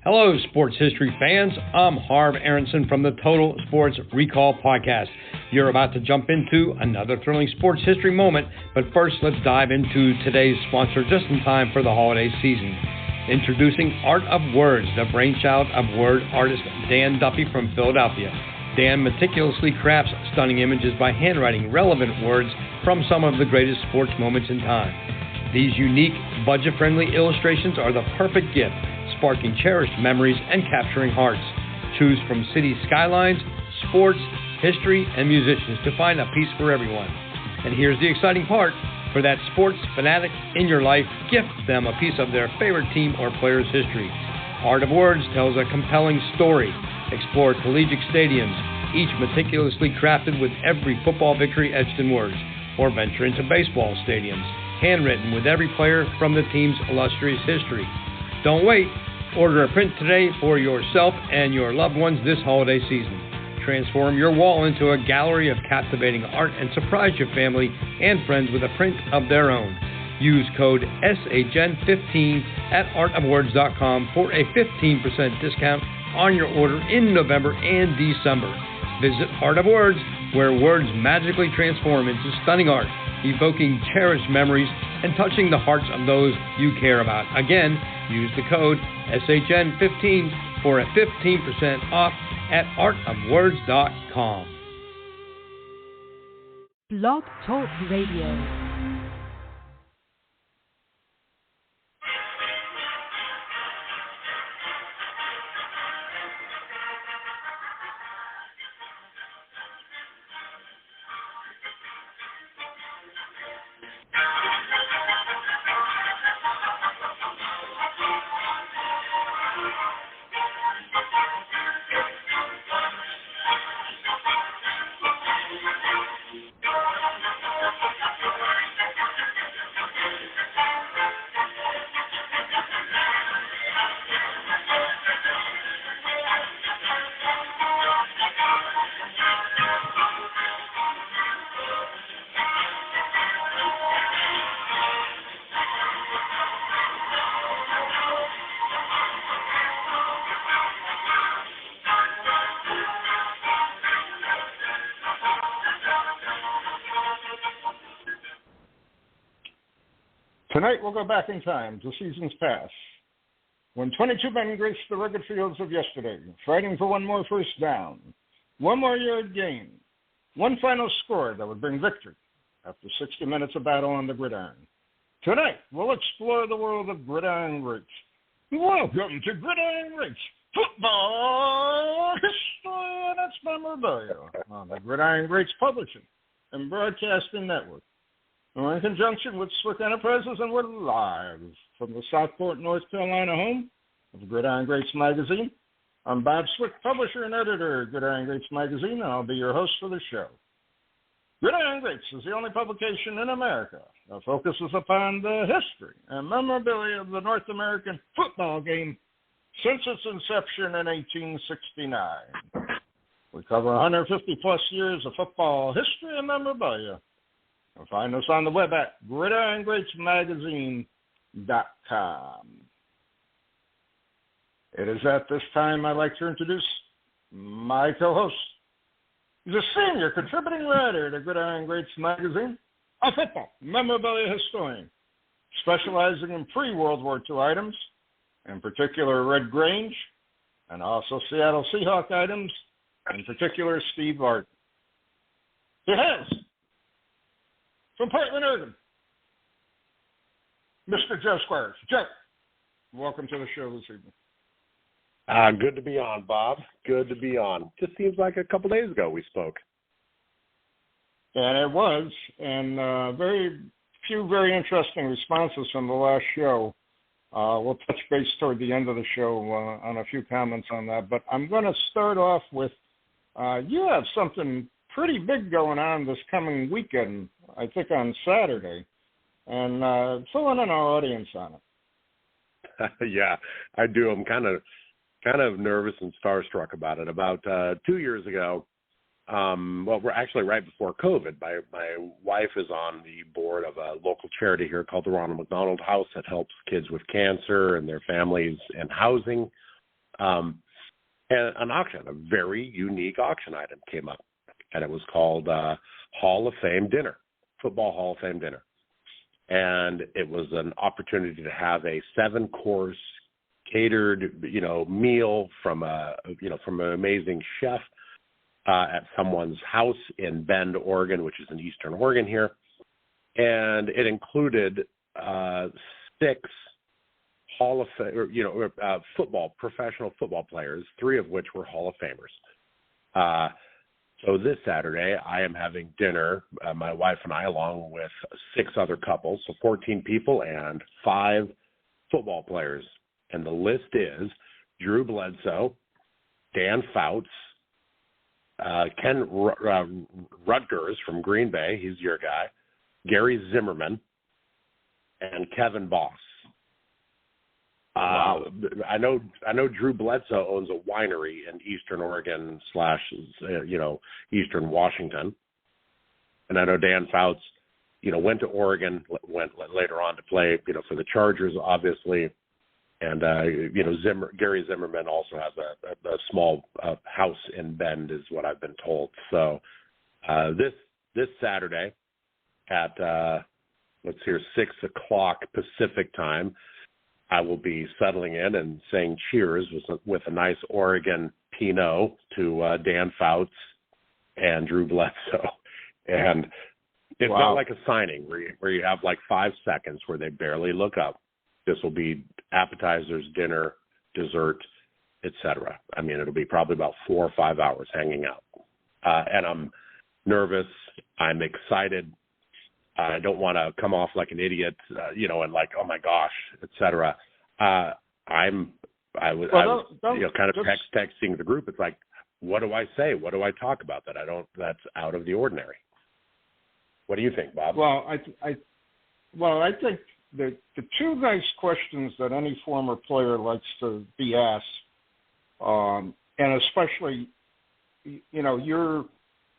Hello, sports history fans. I'm Harv Aronson from the Total Sports Recall podcast. You're about to jump into another thrilling sports history moment, but first let's dive into today's sponsor just in time for the holiday season. Introducing Art of Words, the brainchild of word artist Dan Duffy from Philadelphia. Dan meticulously crafts stunning images by handwriting relevant words from some of the greatest sports moments in time. These unique, budget-friendly illustrations are the perfect gift, sparking cherished memories and capturing hearts. Choose from city skylines, sports, history, and musicians to find a piece for everyone. And here's the exciting part. For that sports fanatic in your life, gift them a piece of their favorite team or player's history. Art of Words tells a compelling story. Explore collegiate stadiums, each meticulously crafted with every football victory etched in words. Or venture into baseball stadiums, handwritten with every player from the team's illustrious history. Don't wait. Order a print today for yourself and your loved ones this holiday season. Transform your wall into a gallery of captivating art and surprise your family and friends with a print of their own. Use code SHN15 at artofwords.com for a 15% discount on your order in November and December. Visit Art of Words, where words magically transform into stunning art, evoking cherished memories and touching the hearts of those you care about. Again, use the code SHN15 for a 15% off at artofwords.com. Blog Talk Radio. Tonight we'll go back in time to seasons past, when 22 men graced the rugged fields of yesterday, fighting for one more first down, one more yard gain, one final score that would bring victory after 60 minutes of battle on the gridiron. Tonight we'll explore the world of Gridiron Greats. Welcome to Gridiron Greats, football history and its memorabilia on the Gridiron Greats Publishing and Broadcasting Network. We're in conjunction with Swick Enterprises, and we're live from the Southport, North Carolina home of Gridiron Greats Magazine. I'm Bob Swick, publisher and editor of Gridiron Greats Magazine, and I'll be your host for the show. Gridiron Greats is the only publication in America that focuses upon the history and memorabilia of the North American football game since its inception in 1869. We cover 150-plus years of football history and memorabilia. You'll find us on the web at gridirongreatsmagazine.com. It is at this time I'd like to introduce my co-host. He's a senior contributing writer to Gridiron Greats Magazine, a football memorabilia historian, specializing in pre-World War II items, in particular Red Grange, and also Seattle Seahawk items, in particular Steve Barton. He has, from Portland, Oregon, Mr. Joe Squires. Joe, welcome to the show this evening. Good to be on, Bob. Good to be on. Just seems like a couple days ago we spoke. And it was, and very few very interesting responses from the last show. We'll touch base toward the end of the show on a few comments on that. But I'm going to start off with, you have something pretty big going on this coming weekend, I think on Saturday, and fill in our audience on it. Yeah, I do. I'm kind of nervous and starstruck about it. About 2 years ago, we're actually right before COVID. My wife is on the board of a local charity here called the Ronald McDonald House that helps kids with cancer and their families and housing. And an auction, a very unique auction item came up, and it was called Hall of Fame Dinner, Football Hall of Fame Dinner. And it was an opportunity to have a 7-course catered, meal from from an amazing chef at someone's house in Bend, Oregon, which is in Eastern Oregon here. And it included 6 Hall of Fame, professional football players, 3 of which were Hall of Famers. So this Saturday, I am having dinner, my wife and I, along with 6 other couples, so 14 people and 5 football players. And the list is Drew Bledsoe, Dan Fouts, Ken Rutgers from Green Bay, he's your guy, Gary Zimmerman, and Kevin Boss. Wow. I know Drew Bledsoe owns a winery in Eastern Oregon / Eastern Washington. And I know Dan Fouts, went to Oregon, went later on to play, for the Chargers, obviously. And, Gary Zimmerman also has a small house in Bend is what I've been told. So this Saturday at, 6 o'clock Pacific time, I will be settling in and saying cheers with a nice Oregon Pinot to Dan Fouts and Drew Bledsoe. And it's not like a signing where you have like 5 seconds where they barely look up. This will be appetizers, dinner, dessert, etc. I mean, it'll be probably about 4 or 5 hours hanging out. And I'm nervous. I'm excited. I don't want to come off like an idiot, and like, oh my gosh, etc. I was kind of texting the group. It's like, what do I say? What do I talk about that's out of the ordinary? What do you think, Bob? Well, I think the 2 nice questions that any former player likes to be asked, and especially,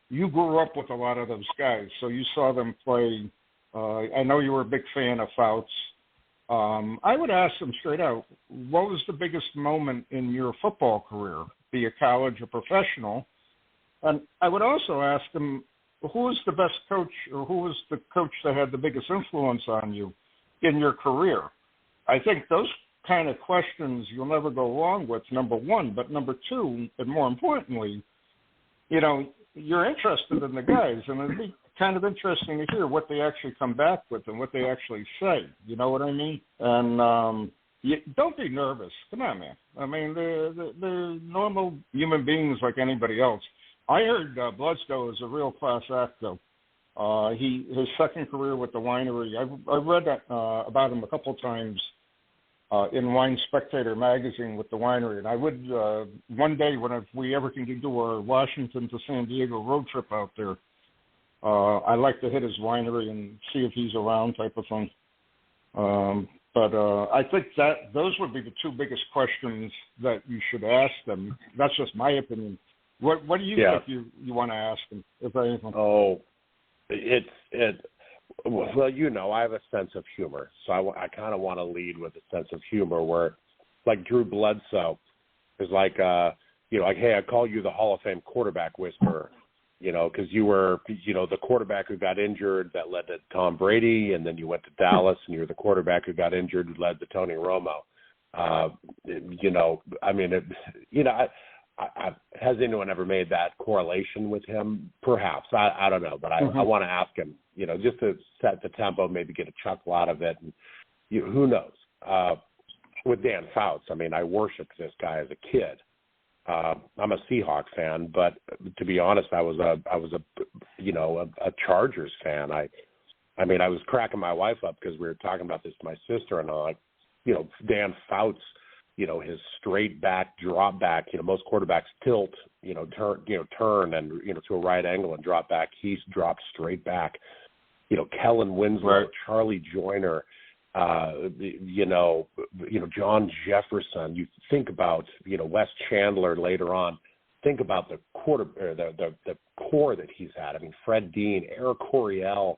you grew up with a lot of those guys, so you saw them play. I know you were a big fan of Fouts. I would ask them straight out, what was the biggest moment in your football career, be it college or professional? And I would also ask them, who was the best coach, or who was the coach that had the biggest influence on you in your career? I think those kind of questions you'll never go wrong with, number one. But number 2, and more importantly, you're interested in the guys, and it'd be kind of interesting to hear what they actually come back with and what they actually say. You know what I mean? And don't be nervous. Come on, man. I mean, they're normal human beings like anybody else. I heard Bledsoe is a real class act, though. His second career with the winery, I read about him a couple times in Wine Spectator magazine with the winery. And I would, one day when we ever can do our Washington to San Diego road trip out there, I like to hit his winery and see if he's around type of thing. But I think that those would be the 2 biggest questions that you should ask them. That's just my opinion. What do you think you want to ask them, if anything? Oh, well, I have a sense of humor, so I kind of want to lead with a sense of humor where, like Drew Bledsoe is like, hey, I call you the Hall of Fame quarterback whisperer, because you were, the quarterback who got injured that led to Tom Brady, and then you went to Dallas, and you were the quarterback who got injured who led to Tony Romo. Has anyone ever made that correlation with him? Perhaps. I don't know, but I want to ask him, just to set the tempo, maybe get a chuckle out of it. And who knows? With Dan Fouts, I mean, I worshiped this guy as a kid. I'm a Seahawks fan, but to be honest, I was a Chargers fan. I was cracking my wife up because we were talking about this to my sister, and I'm like, Dan Fouts, his straight back, drop back, most quarterbacks tilt, turn and, to a right angle and drop back. He's dropped straight back. Kellen Winslow, right. Charlie Joyner, John Jefferson. You think about, Wes Chandler later on. Think about the the core that he's had. I mean, Fred Dean, Eric Coryell.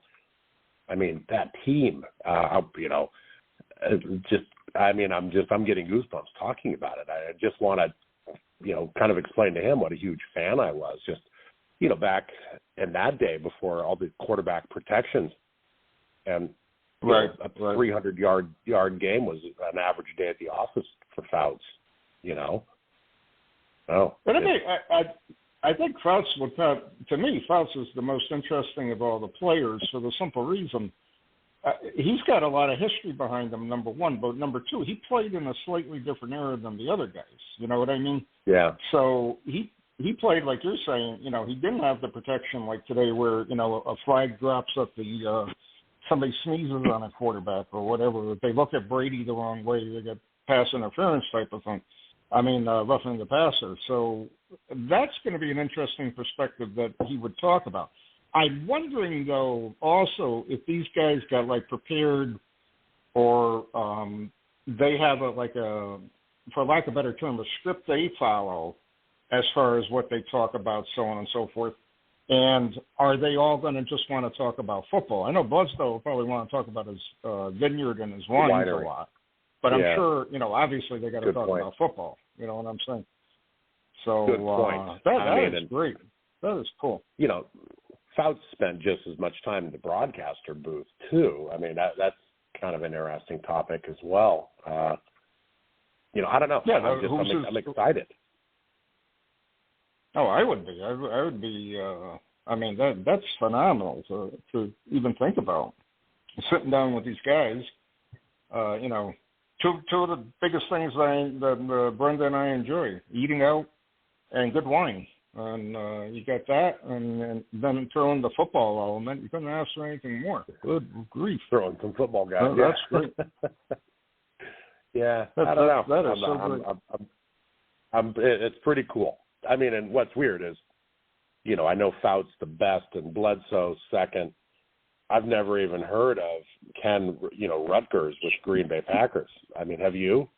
I mean, that team, just I mean, I'm getting goosebumps talking about it. I just want to, kind of explain to him what a huge fan I was. Just, back in that day before all the quarterback protections, and right, a 300-yard game was an average day at the office for Fouts. Oh, but I think Fouts to me, Fouts is the most interesting of all the players for the simple reason. He's got a lot of history behind him, number one. But number two, he played in a slightly different era than the other guys. You know what I mean? Yeah. So he played, like you're saying, he didn't have the protection like today where, a flag drops up somebody sneezes on a quarterback or whatever. If they look at Brady the wrong way, they get pass interference type of thing. I mean, roughing the passer. So that's going to be an interesting perspective that he would talk about. I'm wondering, though, also if these guys got, prepared or they have, for lack of a better term, a script they follow as far as what they talk about, so on and so forth. And are they all going to just want to talk about football? I know Bloodstow will probably want to talk about his vineyard and his wines a lot. But I'm sure, obviously they got to talk about football. You know what I'm saying? So good point. That is great. That is cool. Fouts spent just as much time in the broadcaster booth too. I mean, that's kind of an interesting topic as well. I don't know. Yeah, I'm excited. Oh, I would be. I would be. I mean, that's phenomenal to even think about. Sitting down with these guys, two of the biggest things that Brenda and I enjoy: eating out and good wine. And you got that, and then throw in the football element. You couldn't ask for anything more. Good grief. Throwing some football guys. Oh, that's great. Yeah, I don't know. That is so great. It's pretty cool. I mean, and what's weird is, I know Fouts the best and Bledsoe second. I've never even heard of Ken, Rutgers with Green Bay Packers. I mean, have you?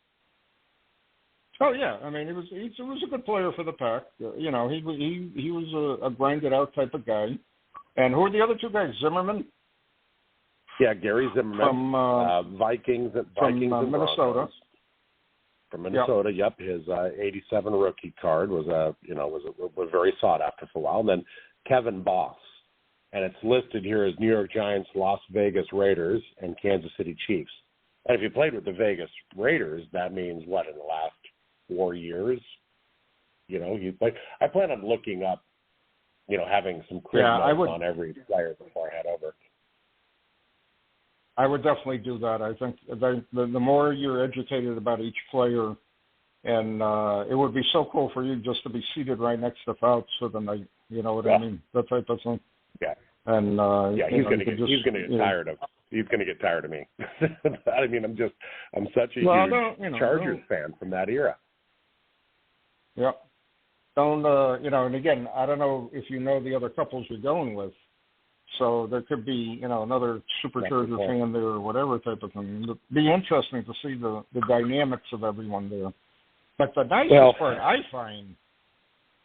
Oh yeah, I mean he was a good player for the Pack. He was a grinded out type of guy. And who are the other two guys? Zimmerman. Yeah, Gary Zimmerman from Vikings from Minnesota. Broncos. From Minnesota, yep. His 87 rookie card was very sought after for a while. And then Kevin Boss, and it's listed here as New York Giants, Las Vegas Raiders, and Kansas City Chiefs. And if you played with the Vegas Raiders, that means what in the last 4 years, I plan on looking up, having some quick notes on every player before I head over. I would definitely do that. I think the more you're educated about each player, and it would be so cool for you just to be seated right next to Fouts for the night. You know what I mean? That type of thing. Yeah. And he's going to get tired of. He's going to get tired of me. I mean, I'm such a huge Chargers fan from that era. Yep. Don't and again, I don't know if you know the other couples you're going with. So there could be, another Supercharger fan there or whatever type of thing. It'd be interesting to see the dynamics of everyone there. But the nicest part I find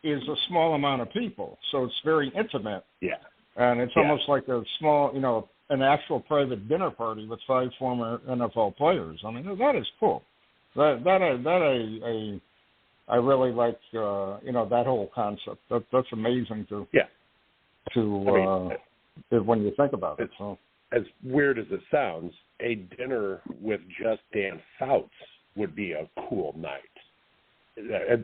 is a small amount of people. So it's very intimate. Yeah. And it's almost like a small, an actual private dinner party with 5 former NFL players. I mean, that is cool. I really like, that whole concept. That's amazing when you think about it. So. As weird as it sounds, a dinner with just Dan Fouts would be a cool night.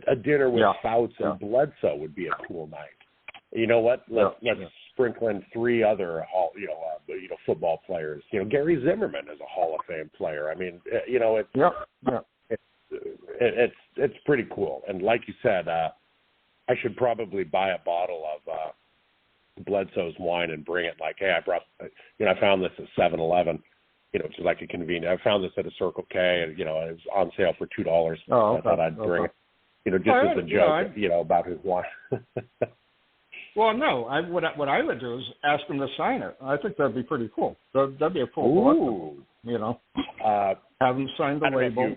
A dinner with Fouts and Bledsoe would be a cool night. You know what? Let's sprinkle in 3 other football players. Gary Zimmerman is a Hall of Fame player. I mean, it's pretty cool. And like you said, I should probably buy a bottle of Bledsoe's wine and bring it. Like, hey, I brought, I found this at 7-Eleven, which is like a convenient. I found this at a Circle K, and it was on sale for $2. I thought I'd bring it, just as a joke, about his wine. Well, no, what I would do is ask him to sign it. I think that'd be pretty cool. That'd be a cool collectible, have him sign the label.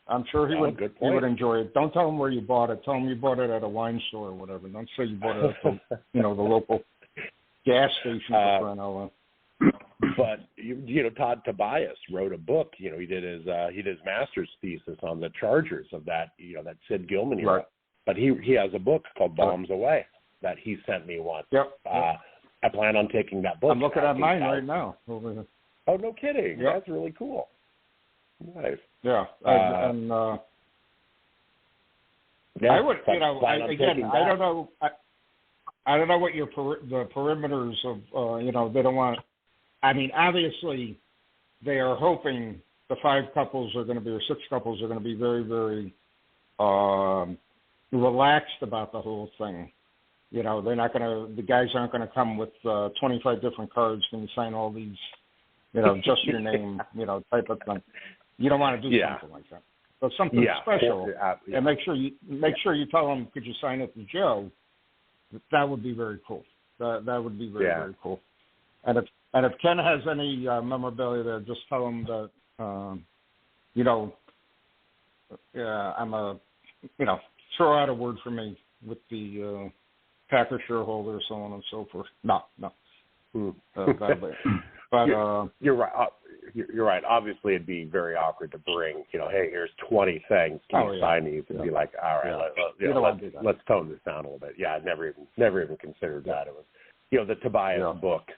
I'm sure he would enjoy it. Don't tell him where you bought it. Tell him you bought it at a wine store or whatever. Don't say you bought it at the local gas station for crying out loud. But Todd Tobias wrote a book. He did his master's thesis on the Chargers of that that Sid Gilman era. Right. But he has a book called Bombs Away that he sent me once. Yep. I plan on taking that book. I'm looking at mine right now. Oh, no kidding. Yep. That's really cool. Nice. Yeah. I would, I don't know. I don't know what the perimeters of, they don't want. I mean, obviously, they are hoping the 5 couples are going to be, or 6 couples are going to be very, very relaxed about the whole thing. They're not going to, the guys aren't going to come with 25 different cards and sign all these, just your name, type of thing. You don't want to do something like that. But something special, and make sure you tell them, could you sign it to Joe? That would be very cool. That would be very cool. And if Ken has any memorabilia there, just tell him that I'm throw out a word for me with the Packer shareholder, so on and so forth. No. But you're right. You're right. Obviously, it'd be very awkward to bring, hey, here's 20 things. Can you sign these? And be like, all right, let's tone this down a little bit. Yeah, I never even considered that. It was, the Tobias book,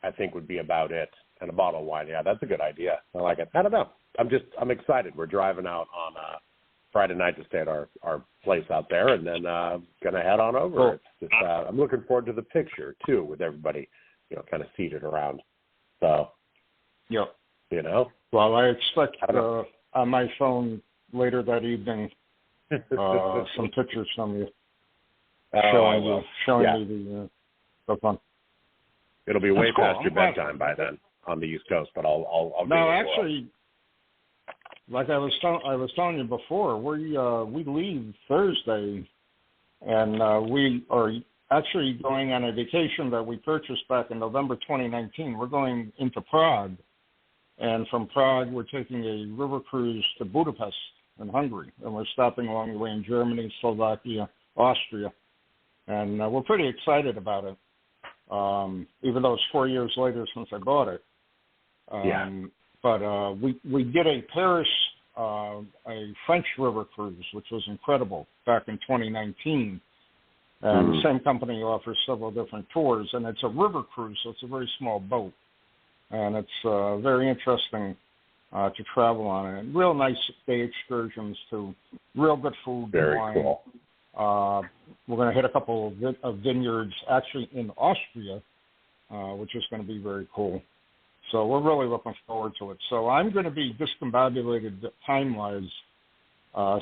I think, would be about it, and a bottle of wine. Yeah, that's a good idea. I like it. I don't know. I'm excited. We're driving out on Friday night to stay at our place out there, and then gonna head on over. Cool. It's just, I'm looking forward to the picture too, with everybody, kind of seated around. So. Yep. Well, I expect on my phone later that evening some pictures from you showing me the fun. It'll be way past your bedtime by then on the East Coast, but I'll no, actually, like I was telling you before, we leave Thursday, and we are actually going on a vacation that we purchased back in November 2019. We're going into Prague. And from Prague, we're taking a river cruise to Budapest in Hungary. And we're stopping along the way in Germany, Slovakia, Austria. And we're pretty excited about it, even though it's 4 years later since I bought it. But we did a Paris, a French river cruise, which was incredible, back in 2019. And the same company offers several different tours. And it's a river cruise, so it's a very small boat. And it's very interesting to travel on it. And real nice day excursions to real good food. Very wine. cool. We're going to hit a couple of vineyards actually in Austria, which is going to be very cool. So we're really looking forward to it. So I'm going to be discombobulated time-wise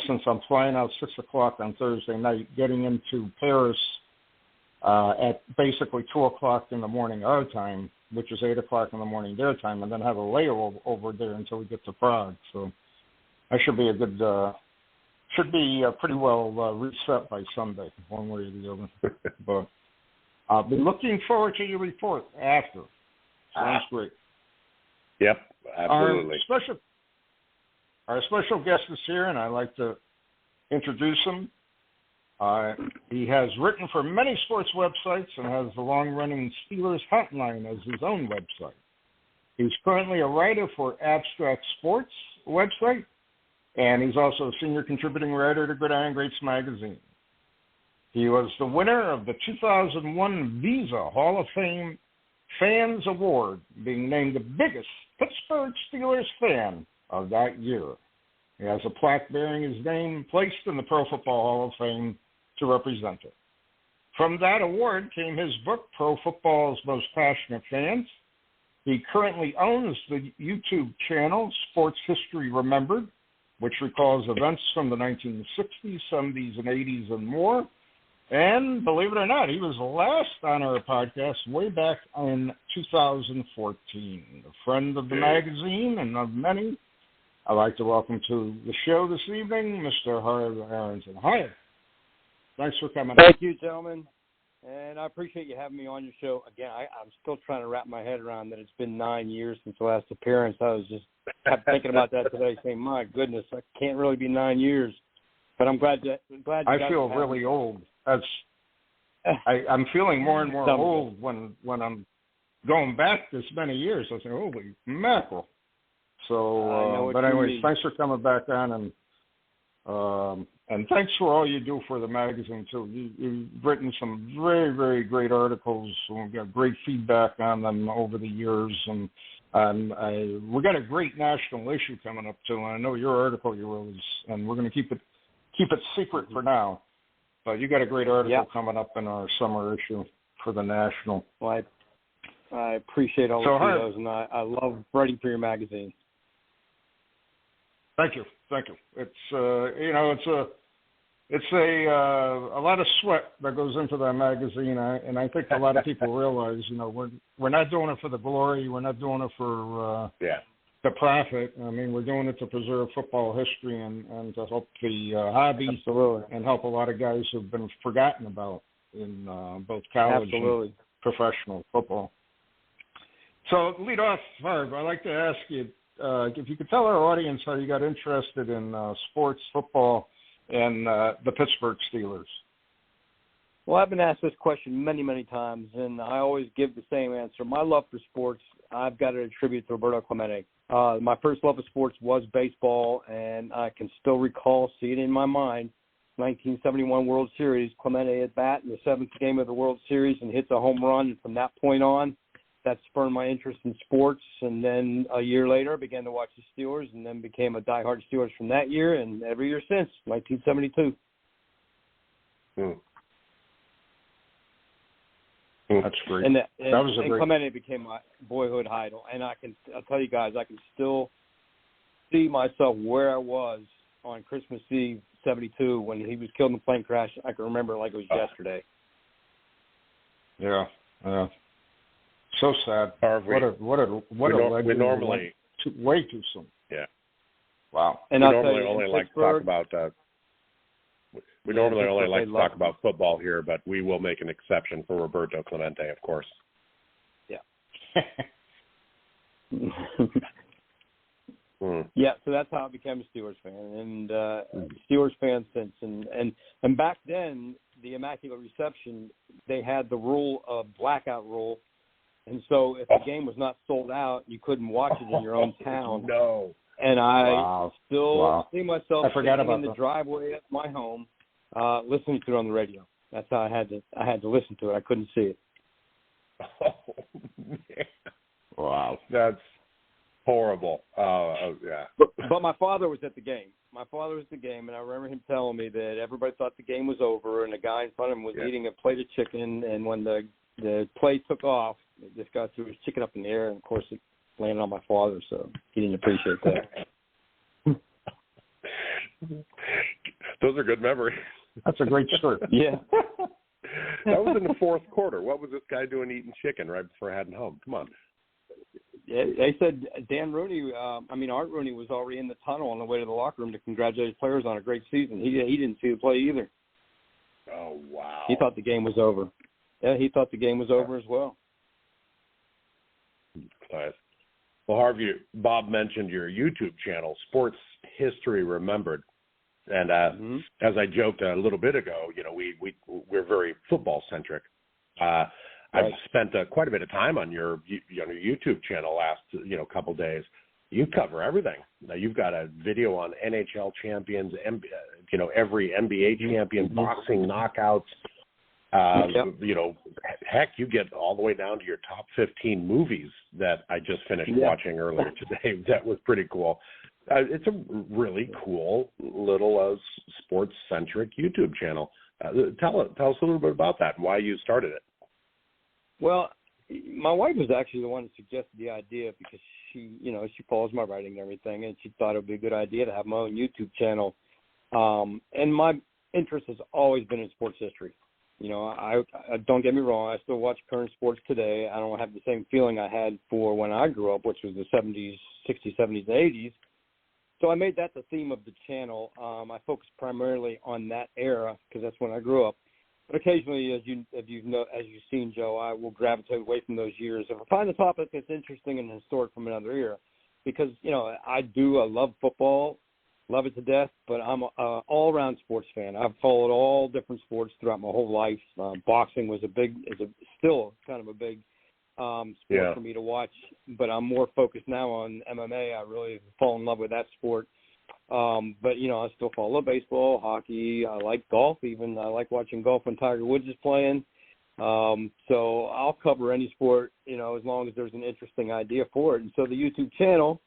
since I'm flying out 6 o'clock on Thursday night, getting into Paris at basically 2 o'clock in the morning our time, which is 8 o'clock in the morning their time, and then have a layover over there until we get to Prague. So that should be pretty well reset by Sunday, one way or the other. But I'll be looking forward to your report after. Sounds great. Yep, absolutely. Our special guest is here, and I'd like to introduce him. He has written for many sports websites and has the long-running Steelers Hotline as his own website. He's currently a writer for Abstract Sports website, and he's also a senior contributing writer to Gridiron Greats magazine. He was the winner of the 2001 Visa Hall of Fame Fans Award, being named the biggest Pittsburgh Steelers fan of that year. He has a plaque bearing his name placed in the Pro Football Hall of Fame to represent it. From that award came his book, Pro Football's Most Passionate Fans. He currently owns the YouTube channel, Sports History Remembered, which recalls events from the 1960s, 70s, and 80s and more. And believe it or not, he was last on our podcast way back in 2014. A friend of the magazine and of many. I'd like to welcome to the show this evening, Mr. Harv Aronson. Hi. Thanks for coming. Thank you, gentlemen. And I appreciate you having me on your show. Again, I'm still trying to wrap my head around that it's been 9 years since the last appearance. I was just kept thinking about that today, saying, my goodness, I can't really be 9 years. But I'm glad you I feel really old. I'm feeling more and more old when I'm going back this many years, I was like, holy mackerel. So, but anyways, thanks for coming back on, and thanks for all you do for the magazine too. You've written some very, very great articles. We've got great feedback on them over the years, and we got a great national issue coming up too. And I know your article you wrote, and we're going to keep it secret for now. But you got a great article coming up in our summer issue for the national. Well, I appreciate all the those, and I love writing for your magazine. Thank you. It's a lot of sweat that goes into that magazine, and I think a lot of people realize, we're not doing it for the glory, we're not doing it for the profit. I mean, we're doing it to preserve football history and to help the hobby. Absolutely. And help a lot of guys who've been forgotten about in both college and professional football. So, lead off, Harv, I'd like to ask you, if you could tell our audience how you got interested in sports, football, and the Pittsburgh Steelers. Well, I've been asked this question many, many times, and I always give the same answer. My love for sports, I've got to attribute to Roberto Clemente. My first love of sports was baseball, and I can still recall, see it in my mind, 1971 World Series, Clemente at bat in the seventh game of the World Series and hits a home run. And from that point on, that spurred my interest in sports. And then a year later, I began to watch the Steelers and then became a diehard Steelers from that year and every year since, 1972. That's great. And Clemente became my boyhood idol. And I'll tell you guys, I can still see myself where I was on Christmas Eve, 72, when he was killed in a plane crash. I can remember it like it was yesterday. Yeah. So sad. What a legend. We normally way too soon. Yeah. Wow. And we normally only like to talk about. We normally only like to talk about football here, but we will make an exception for Roberto Clemente, of course. Yeah. Yeah. So that's how I became a Steelers fan, and Steelers fan since. And back then, the Immaculate Reception, they had the rule of blackout rule. And so if the game was not sold out, you couldn't watch it in your own town. No. And I still see myself sitting in the that. driveway at my home, listening to it on the radio. That's how I had to listen to it. I couldn't see it. Oh, man. Wow. That's horrible. Yeah. But my father was at the game. My father was at the game, and I remember him telling me that everybody thought the game was over, and the guy in front of him was eating a plate of chicken, and when the play took off, this guy threw his chicken up in the air, and of course it landed on my father, so he didn't appreciate that. Those are good memories. That's a great story. Yeah. That was in the fourth quarter. What was this guy doing eating chicken right before heading home? Come on. They said Art Rooney was already in the tunnel on the way to the locker room to congratulate his players on a great season. He didn't see the play either. Oh, wow. He thought the game was over. Yeah, he thought the game was over as well. Nice. Well, Harvey, Bob mentioned your YouTube channel, Sports History Remembered. And as I joked a little bit ago, we're very football-centric. I've spent quite a bit of time on your YouTube channel last couple days. You cover everything. Now you've got a video on NHL champions, every NBA champion, boxing knockouts. Heck, you get all the way down to your top 15 movies that I just finished watching earlier today. That was pretty cool. It's a really cool little sports-centric YouTube channel. Tell us a little bit about that and why you started it. Well, my wife was actually the one that suggested the idea because she follows my writing and everything, and she thought it would be a good idea to have my own YouTube channel. And my interest has always been in sports history. I don't get me wrong, I still watch current sports today. I don't have the same feeling I had for when I grew up, which was the 70s, 60s, 70s, 80s. So I made that the theme of the channel. I focus primarily on that era because that's when I grew up. But occasionally, as you've seen, Joe, I will gravitate away from those years if I find a topic that's interesting and historic from another era. Because I love football, love it to death, but I'm an all-around sports fan. I've followed all different sports throughout my whole life. Boxing was still kind of a big sport for me to watch, but I'm more focused now on MMA. I really fall in love with that sport. But, you know, I still follow baseball, hockey. I like golf even. I like watching golf when Tiger Woods is playing. So I'll cover any sport, you know, as long as there's an interesting idea for it. And so the YouTube channel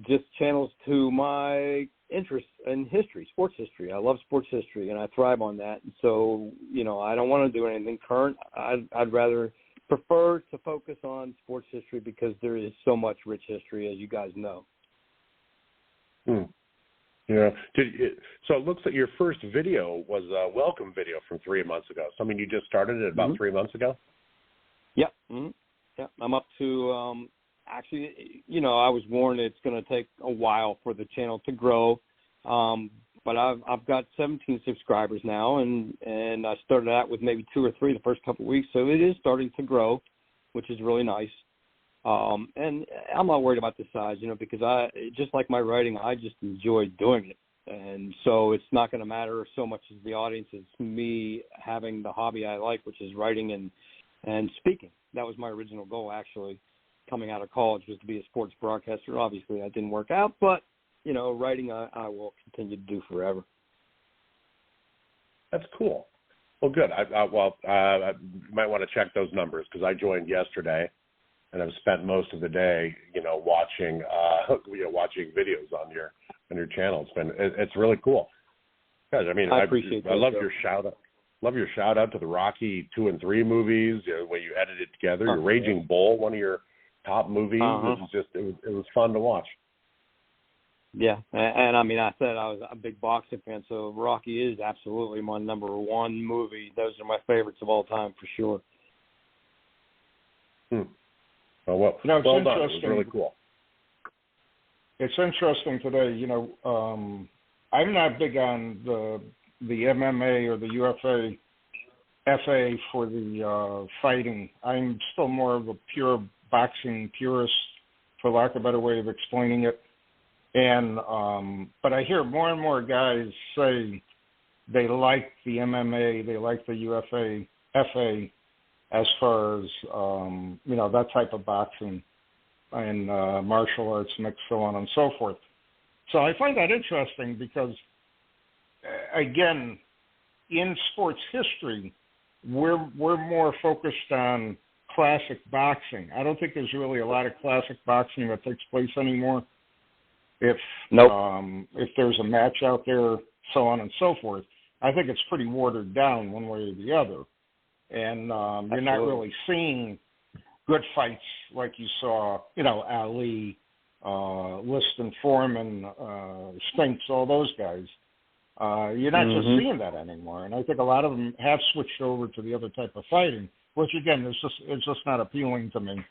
just channels to my interest in history, sports history. I love sports history, and I thrive on that. And so, you know, I don't want to do anything current. I'd rather prefer to focus on sports history because there is so much rich history, as you guys know. Yeah. So it looks like your first video was a welcome video from 3 months ago. So, I mean, you just started it about 3 months ago? Yep. Yeah. I'm up to, actually, you know, I was warned it's going to take a while for the channel to grow. But I've got 17 subscribers now, and I started out with maybe 2 or 3 the first couple of weeks. So it is starting to grow, which is really nice. And I'm not worried about the size, you know, because just like my writing, I just enjoy doing it. And so it's not going to matter so much as the audience. It's me having the hobby I like, which is writing and speaking. That was my original goal, actually, coming out of college, was to be a sports broadcaster. Obviously, that didn't work out, but, you know, writing I will continue to do forever. That's cool. Well, good. I might want to check those numbers because I joined yesterday. And I've spent most of the day, you know, watching videos on your channel. It's really cool. Guys, I mean, I appreciate that. I love your shout out. Love your shout out to the Rocky 2 and 3 movies. You know, when you edited it together, your Raging Bull, one of your top movies. It was fun to watch. Yeah, and I mean, I said I was a big boxing fan, so Rocky is absolutely my number one movie. Those are my favorites of all time for sure. Well, you know, it's well interesting. Done. It was really cool. It's interesting today. You know, I'm not big on the MMA or the FA for the fighting. I'm still more of a pure boxing purist, for lack of a better way of explaining it. And but I hear more and more guys say they like the MMA, they like the FA. As far as, you know, that type of boxing and martial arts mix, so on and so forth. So I find that interesting because, again, in sports history, we're more focused on classic boxing. I don't think there's really a lot of classic boxing that takes place anymore. If there's a match out there, so on and so forth, I think it's pretty watered down one way or the other. And you're not really seeing good fights like you saw, you know, Ali, Liston Foreman, Spinks, all those guys. You're not just seeing that anymore. And I think a lot of them have switched over to the other type of fighting, which, again, it's just not appealing to me.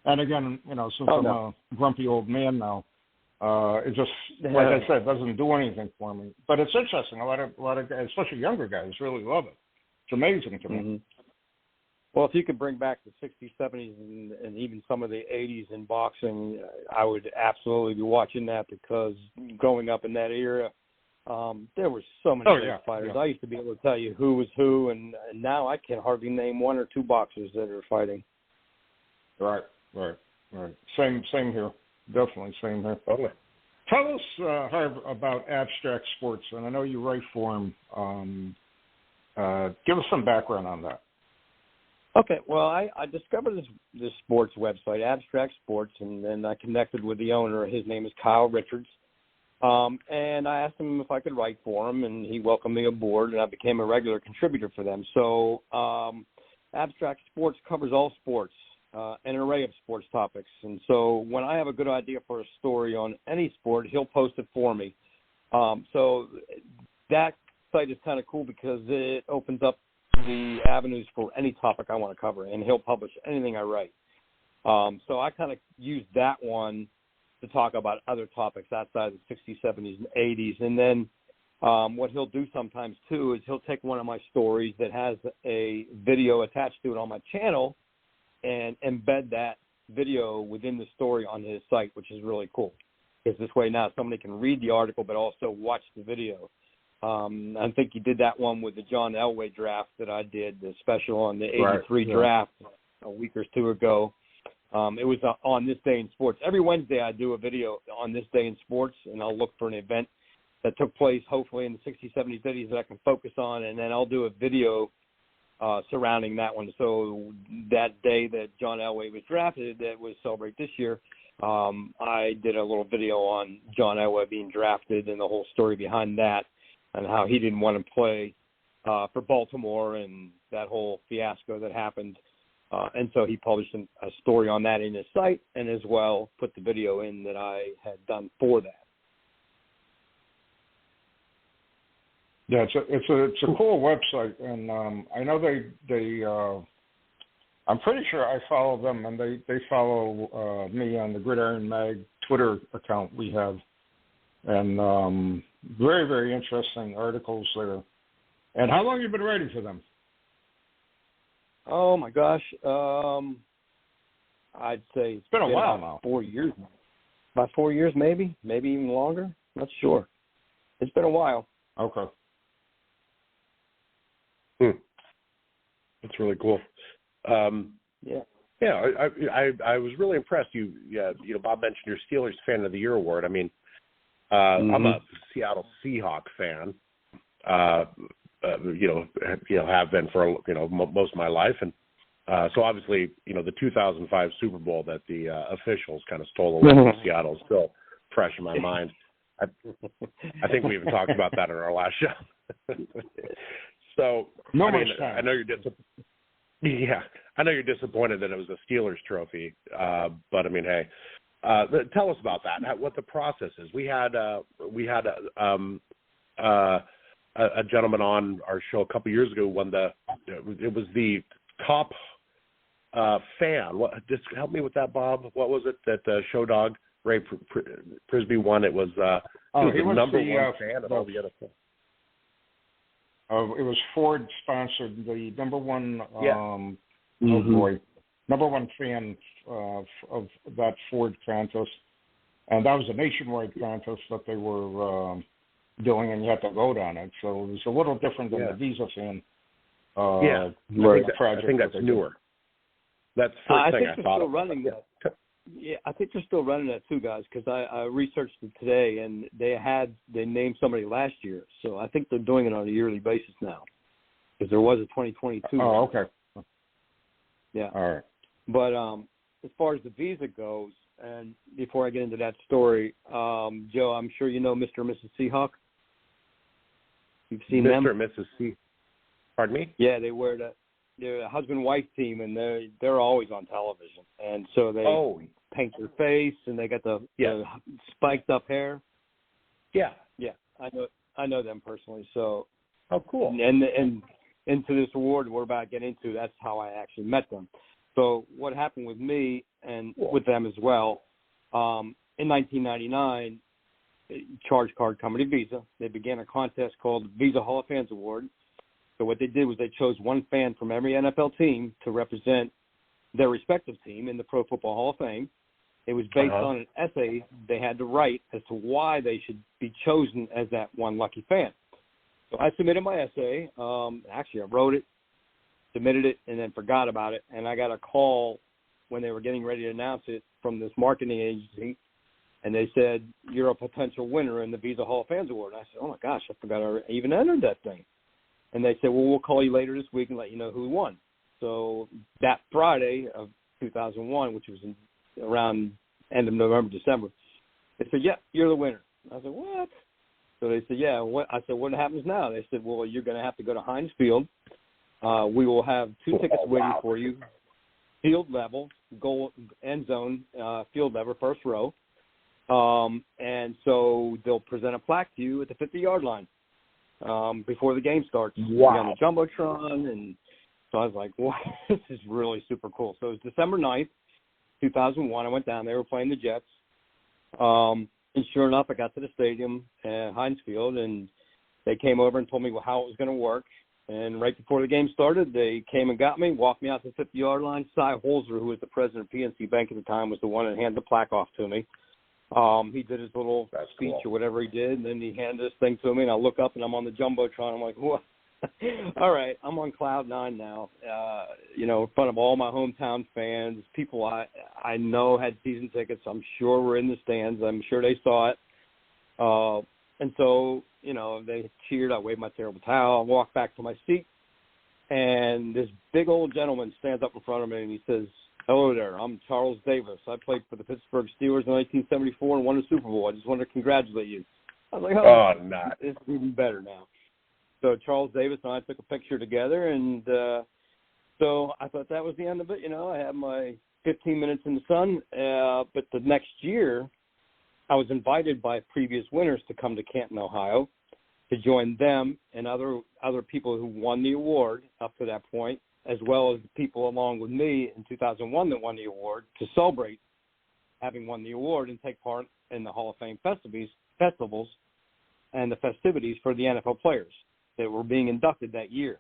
And, again, you know, since I'm a grumpy old man now, it just, like I said, doesn't do anything for me. But it's interesting. A lot of guys, especially younger guys, really love it. It's amazing to me. Well, if you could bring back the 60s, 70s, and even some of the 80s in boxing, I would absolutely be watching that because growing up in that era, there were so many great fighters. Yeah. I used to be able to tell you who was who, and now I can hardly name 1 or 2 boxers that are fighting. Right. Same here. Definitely same here. Totally. Tell us, Harv, about Abstract Sports, and I know you write for them. Give us some background on that. Okay, well, I discovered this sports website, Abstract Sports, and then I connected with the owner. His name is Kyle Richards. And I asked him if I could write for him, and he welcomed me aboard, and I became a regular contributor for them. So Abstract Sports covers all sports, an array of sports topics. And so when I have a good idea for a story on any sport, he'll post it for me. So that site is kind of cool because it opens up the avenues for any topic I want to cover, and he'll publish anything I write. So I kind of use that one to talk about other topics outside of the 60s, 70s, and 80s. And then what he'll do sometimes, too, is he'll take one of my stories that has a video attached to it on my channel and embed that video within the story on his site, which is really cool. Because this way now somebody can read the article but also watch the video. I think he did that one with the John Elway draft that I did, the special on the 83 draft. a week or two ago. It was on This Day in Sports. Every Wednesday I do a video on This Day in Sports, and I'll look for an event that took place hopefully in the 60s, 70s, 80s that I can focus on, and then I'll do a video surrounding that one. So that day that John Elway was drafted, that was Celebrate this year, I did a little video on John Elway being drafted and the whole story behind that and how he didn't want to play for Baltimore and that whole fiasco that happened. And so he published a story on that in his site and as well put the video in that I had done for that. Yeah, it's a cool website, and I know they I'm pretty sure I follow them, and they follow me on the Gridiron Mag Twitter account we have, and very, very interesting articles there. And how long have you been writing for them? Oh my gosh, I'd say it's been a while now. 4 years, about 4 years, maybe even longer. Not sure. It's been a while. Okay. That's really cool. Yeah. I was really impressed. Bob mentioned your Steelers Fan of the Year award. I mean, I'm a Seattle Seahawks fan. Have been for most of my life, and so obviously, the 2005 Super Bowl that the officials kind of stole away from Seattle is still fresh in my mind. I think we even talked about that in our last show. So I know you're disappointed that it was a Steelers trophy, but I mean, hey, tell us about that. What the process is. We had a gentleman on our show a couple years ago when it was the top fan. Just help me with that, Bob. What was it that Show Dog Ray Prisby won? It was he was the number one fan of all the NFL. It was Ford sponsored, the number one. Number one fan of that Ford contest, and that was a nationwide contest that they were doing, and you had to vote on it. So it was a little different than the Visa fan. I think that's newer. That's the first thing I thought of. I think they're still running that too, guys, because I researched it today, and they named somebody last year. So I think they're doing it on a yearly basis now, because there was a 2022. Oh, okay. Yeah. All right. But as far as the visa goes, and before I get into that story, Joe, I'm sure you know Mr. and Mrs. Seahawk. You've seen them? Mr. and Mrs. Seahawk. Pardon me? Yeah, they're a husband-wife team, and they're always on television. And so they paint their face, and they got the spiked-up hair. Yeah. Yeah, I know them personally. So. Oh, cool. And into this award we're about to get into, that's how I actually met them. So what happened with me and with them as well, in 1999, charge card company Visa, they began a contest called Visa Hall of Fans Award. So what they did was they chose one fan from every NFL team to represent their respective team in the Pro Football Hall of Fame. It was based on an essay they had to write as to why they should be chosen as that one lucky fan. So I submitted my essay. Actually, I wrote it, submitted it, and then forgot about it. And I got a call when they were getting ready to announce it from this marketing agency, and they said, "You're a potential winner in the Visa Hall of Fans Award." And I said, "Oh, my gosh, I forgot I even entered that thing." And they said, "Well, we'll call you later this week and let you know who won." So that Friday of 2001, which was around end of November, December, they said, "Yeah, you're the winner." I said, "What?" So they said, "Yeah." I said, "What happens now?" They said, "Well, you're going to have to go to Heinz Field. We will have 2 tickets waiting for you, field level, goal, end zone, field level, first row. And so they'll present a plaque to you at the 50-yard line before the game starts. Wow. On the Jumbotron." And so I was like, wow, this is really super cool. So it was December 9th, 2001. I went down. They were playing the Jets. And sure enough, I got to the stadium at Heinz Field, and they came over and told me how it was going to work. And right before the game started, they came and got me, walked me out to the 50-yard line. Cy Holzer, who was the president of PNC Bank at the time, was the one that handed the plaque off to me. He did his little speech or whatever he did, and then he handed this thing to me, and I look up, and I'm on the Jumbotron. I'm like, what? All right, I'm on cloud nine now. In front of all my hometown fans, people I know had season tickets. I'm sure were in the stands. I'm sure they saw it. And so, they cheered. I waved my terrible towel. I walked back to my seat, and this big old gentleman stands up in front of me, and he says, "Hello there. I'm Charles Davis. I played for the Pittsburgh Steelers in 1974 and won a Super Bowl. I just wanted to congratulate you." I was like, "Oh, nice. It's even better now." So Charles Davis and I took a picture together, and so I thought that was the end of it. I had my 15 minutes in the sun, but the next year I was invited by previous winners to come to Canton, Ohio, to join them and other people who won the award up to that point, as well as the people along with me in 2001 that won the award, to celebrate having won the award and take part in the Hall of Fame festivals and the festivities for the NFL players that were being inducted that year.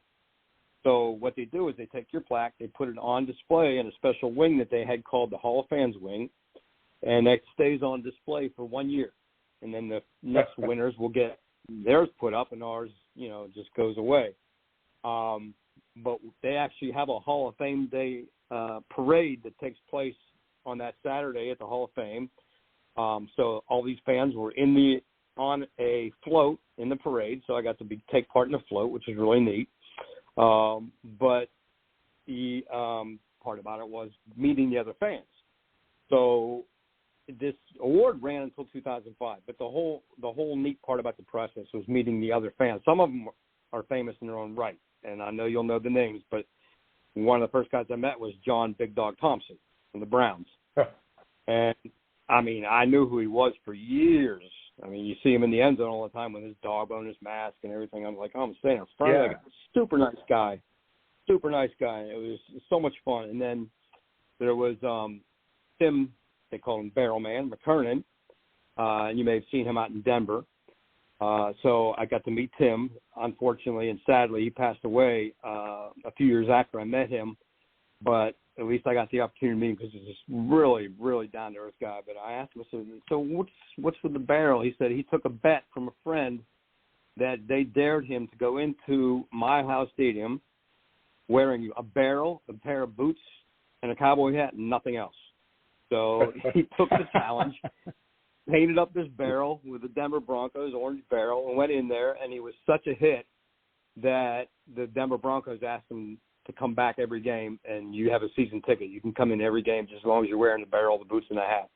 So what they do is they take your plaque, they put it on display in a special wing that they had called the Hall of Fans wing, and that stays on display for 1 year. And then the next winners will get theirs put up, and ours, just goes away. But they actually have a Hall of Fame Day parade that takes place on that Saturday at the Hall of Fame. So all these fans were on a float in the parade, so I got to take part in the float, which is really neat. But the part about it was meeting the other fans. So this award ran until 2005, but the whole neat part about the process was meeting the other fans. Some of them are famous in their own right, and I know you'll know the names, but one of the first guys I met was John Big Dog Thompson from the Browns. And, I knew who he was for years. You see him in the end zone all the time with his dog on his mask and everything. I'm like, I'm staying in front of that guy. Super nice guy. It was so much fun. And then there was Tim, they call him Barrel Man, McKernan, and you may have seen him out in Denver. So I got to meet Tim. Unfortunately and sadly, he passed away a few years after I met him. But at least I got the opportunity to meet him because he's just really, really down-to-earth guy. But I asked him, I said, "So what's with the barrel?" He said he took a bet from a friend that they dared him to go into Mile High Stadium wearing a barrel, a pair of boots, and a cowboy hat, and nothing else. So he took the challenge, painted up this barrel with the Denver Broncos orange barrel, and went in there, and he was such a hit that the Denver Broncos asked him to come back every game, and you have a season ticket. You can come in every game just as long as you're wearing the barrel, the boots, and the hat.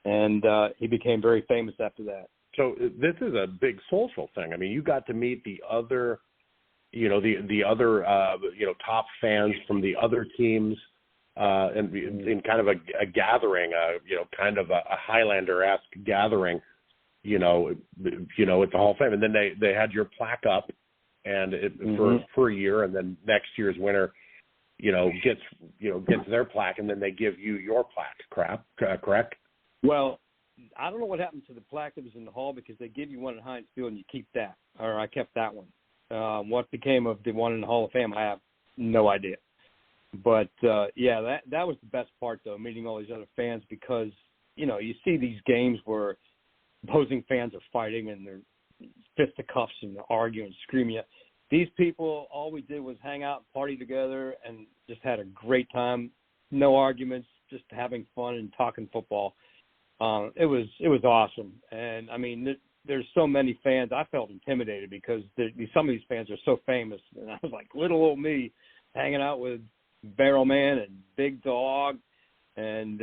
And he became very famous after that. So this is a big social thing. You got to meet the other, the other, top fans from the other teams, and in kind of a gathering, kind of a Highlander-esque gathering, at the Hall of Fame. And then they had your plaque up, and for a year, and then next year's winner, gets their plaque, and then they give you your plaque. Correct? Well, I don't know what happened to the plaque that was in the hall, because they give you one at Heinz Field and you keep that, or I kept that one. What became of the one in the Hall of Fame, I have no idea. But that was the best part, though, meeting all these other fans, because you see these games where opposing fans are fighting and they're fisticuffs and they're arguing and screaming. These people, all we did was hang out, party together, and just had a great time. No arguments, just having fun and talking football. It was awesome. And there's so many fans. I felt intimidated because some of these fans are so famous, and I was like little old me hanging out with Barrel Man and Big Dog and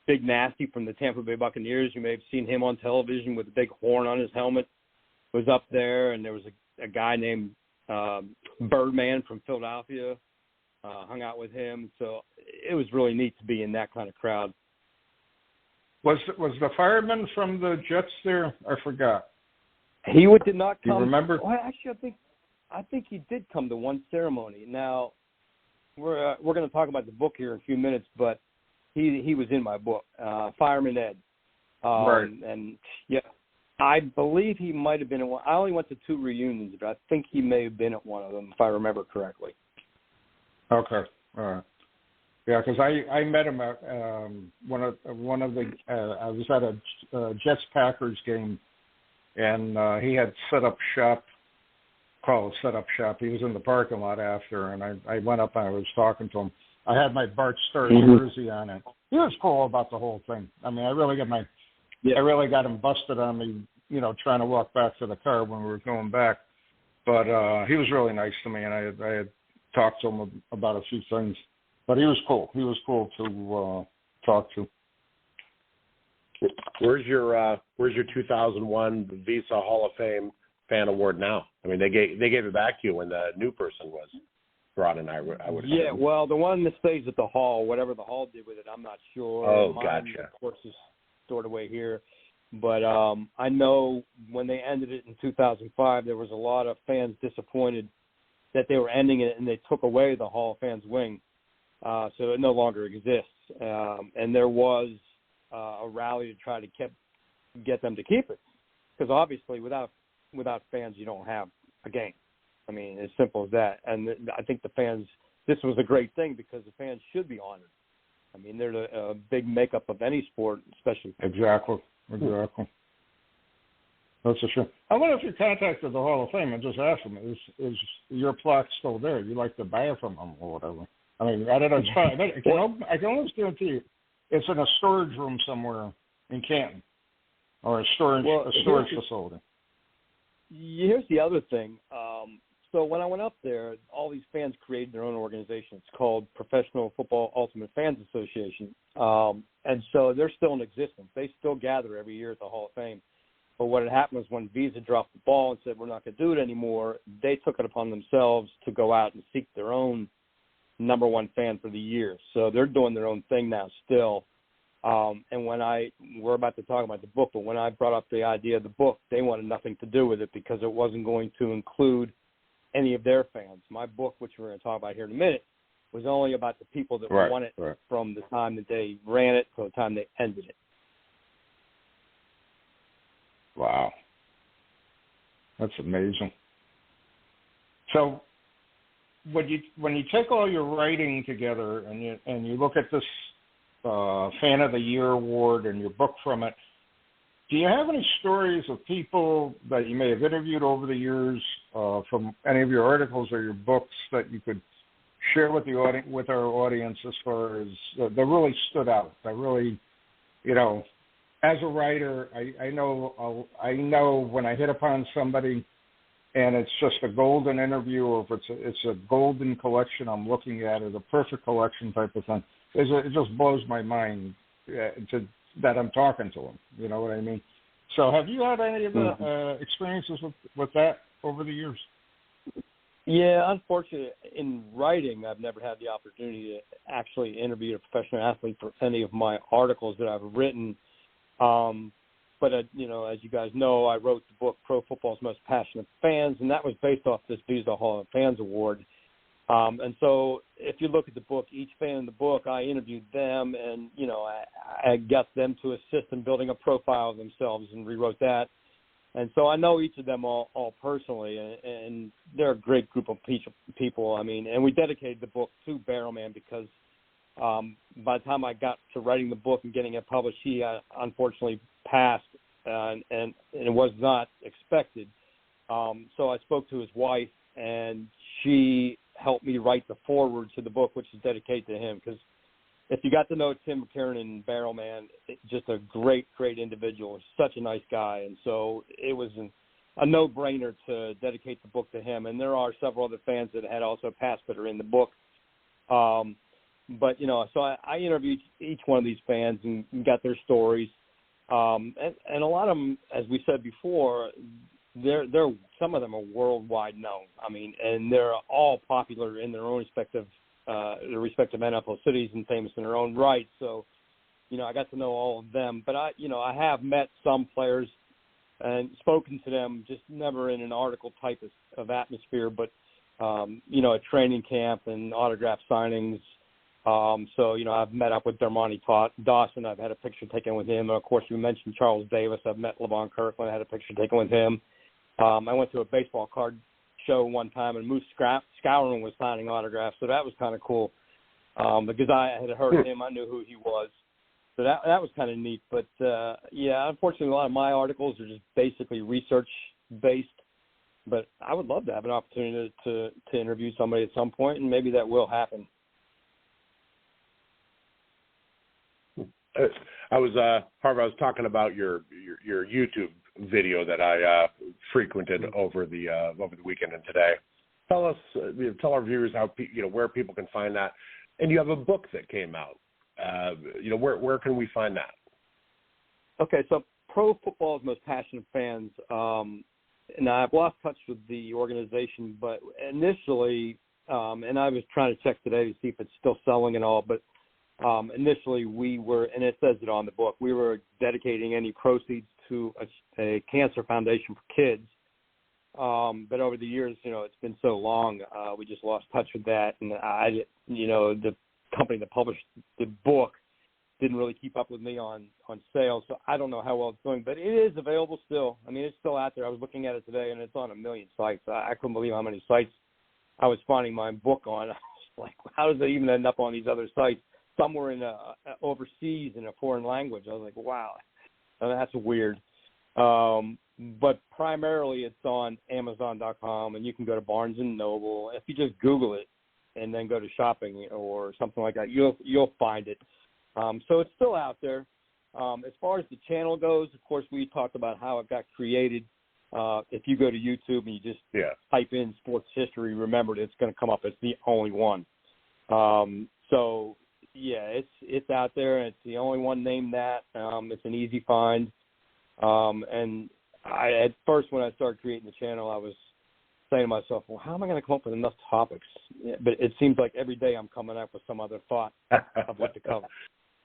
Big Nasty from the Tampa Bay Buccaneers. You may have seen him on television with a big horn on his helmet. Was up there, and there was a guy named Birdman from Philadelphia. Hung out with him, so it was really neat to be in that kind of crowd. Was the fireman from the Jets there? I forgot. He did not come. Do you remember? Well, actually, I think he did come to one ceremony. Now, we're going to talk about the book here in a few minutes, but he was in my book, Fireman Ed. Right. And yeah, I believe he might have been in one. I only went to 2 reunions, but I think he may have been at one of them, if I remember correctly. Okay. All right. Yeah, because I met him at one of the I was at a Jets Packers game, and he had set up shop call it set up shop. He was in the parking lot after, and I went up and I was talking to him. I had my Bart Starr jersey on it. He was cool about the whole thing. I mean, I really got him busted on me, trying to walk back to the car when we were going back. But he was really nice to me, and I had talked to him about a few things. But he was cool. He was cool to talk to. Where's your 2001 Visa Hall of Fame fan award now? I mean, they gave it back to you when the new person was brought in. I would. Yeah, well, the one that stays at the hall, whatever the hall did with it, I'm not sure. Oh, Mine, gotcha. of course, is stored away here. But I know when they ended it in 2005, there was a lot of fans disappointed that they were ending it, and they took away the Hall of Fans wing, so it no longer exists. And there was a rally to try to get them to keep it, because obviously without fans you don't have a game. I mean, as simple as that. And I think the fans, this was a great thing because the fans should be honored. I mean, they're a big makeup of any sport, especially. Exactly. That's for sure. I wonder if you contacted the Hall of Fame and just asked them, is your plaque still there? You like to buy it from them or whatever? I mean, I don't know. It's fine. I can almost guarantee you it's in a storage room somewhere in Canton or a storage facility. Here's the other thing. So when I went up there, all these fans created their own organization. It's called Professional Football Ultimate Fans Association. And so they're still in existence. They still gather every year at the Hall of Fame. But what had happened was when Visa dropped the ball and said, we're not going to do it anymore, they took it upon themselves to go out and seek their own number one fan for the year. So they're doing their own thing now still. And we're about to talk about the book, but when I brought up the idea of the book, they wanted nothing to do with it because it wasn't going to include any of their fans. My book, which we're going to talk about here in a minute, was only about the people that won it from the time that they ran it to the time they ended it. Wow. That's amazing. So when you take all your writing together and you look at this Fan of the Year award and your book from it, do you have any stories of people that you may have interviewed over the years from any of your articles or your books that you could share with with our audience as far as that really stood out? That really, as a writer, I know when I hit upon somebody and it's just a golden interview, or if it's a golden collection I'm looking at, or the perfect collection type of thing. It just blows my mind that I'm talking to them. You know what I mean? So have you had any of the experiences with that over the years? Yeah, unfortunately, in writing, I've never had the opportunity to actually interview a professional athlete for any of my articles that I've written. But, as you guys know, I wrote the book Pro Football's Most Passionate Fans, and that was based off this Visa Hall of Fans Award. And so if you look at the book, each fan in the book, I interviewed them and, I got them to assist in building a profile of themselves and rewrote that. And so I know each of them all personally, and they're a great group of people. I mean, and we dedicated the book to Barrelman because by the time I got to writing the book and getting it published, he unfortunately passed, and it was not expected. So I spoke to his wife, and she helped me write the foreword to the book, which is dedicated to him. Because if you got to know Tim McCarron, Barrelman, just a great, great individual, such a nice guy. And so it was a no-brainer to dedicate the book to him. And there are several other fans that had also passed that are in the book. But, so I interviewed each one of these fans and got their stories. And a lot of them, as we said before, they're some of them are worldwide known. I mean, and they're all popular in their own respective NFL cities and famous in their own right. So, I got to know all of them. But I have met some players and spoken to them, just never in an article type of atmosphere, but at training camp and autograph signings. So, I've met up with Dermontti Dawson. I've had a picture taken with him. And, of course, you mentioned Charles Davis. I've met LeVon Kirkland. I had a picture taken with him. I went to a baseball card show one time, and Moose Skowron was signing autographs, so that was kind of cool because I had heard of him. I knew who he was. So that was kind of neat. But, unfortunately, a lot of my articles are just basically research-based. but I would love to have an opportunity to interview somebody at some point, and maybe that will happen. Harv, I was talking about your YouTube video that I frequented over the weekend and today. Tell our viewers how where people can find that, and you have a book that came out. Where can we find that? Okay, so Pro Football's Most Passionate Fans. Now I've lost touch with the organization, but initially, and I was trying to check today to see if it's still selling and all, but initially we were, and it says it on the book, we were dedicating any proceeds to a cancer foundation for kids. But over the years, it's been so long, we just lost touch with that. And the company that published the book didn't really keep up with me on sales. So I don't know how well it's doing, but it is available still. I mean, it's still out there. I was looking at it today, and it's on 1 million sites. I couldn't believe how many sites I was finding my book on. I was like, how does it even end up on these other sites? Some were in overseas in a foreign language. I was like, wow, that's weird. But primarily it's on Amazon.com, and you can go to Barnes & Noble. If you just Google it and then go to shopping or something like that, you'll find it. So it's still out there. As far as the channel goes, of course, we talked about how it got created. If you go to YouTube and you just type in sports history, remember it's going to come up as the only one. So, yeah, it's out there, and it's the only one named that. It's an easy find. And at first when I started creating the channel, I was saying to myself, well, how am I going to come up with enough topics? Yeah, but it seems like every day I'm coming up with some other thought of what to cover.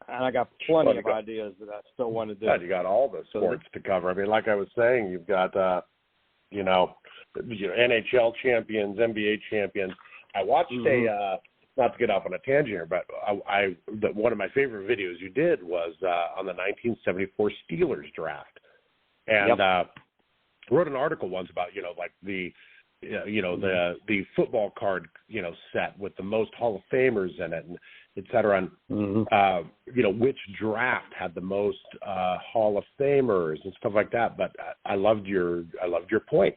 And I got plenty of ideas that I still want to do. Yeah, you got all the sports to cover. I mean, like I was saying, you've got, NHL champions, NBA champions. I watched not to get off on a tangent here, but one of my favorite videos you did was on the 1974 Steelers draft. And wrote an article once about, the football card, set with the most Hall of Famers in it, and et cetera. And, which draft had the most Hall of Famers and stuff like that. But I loved your point.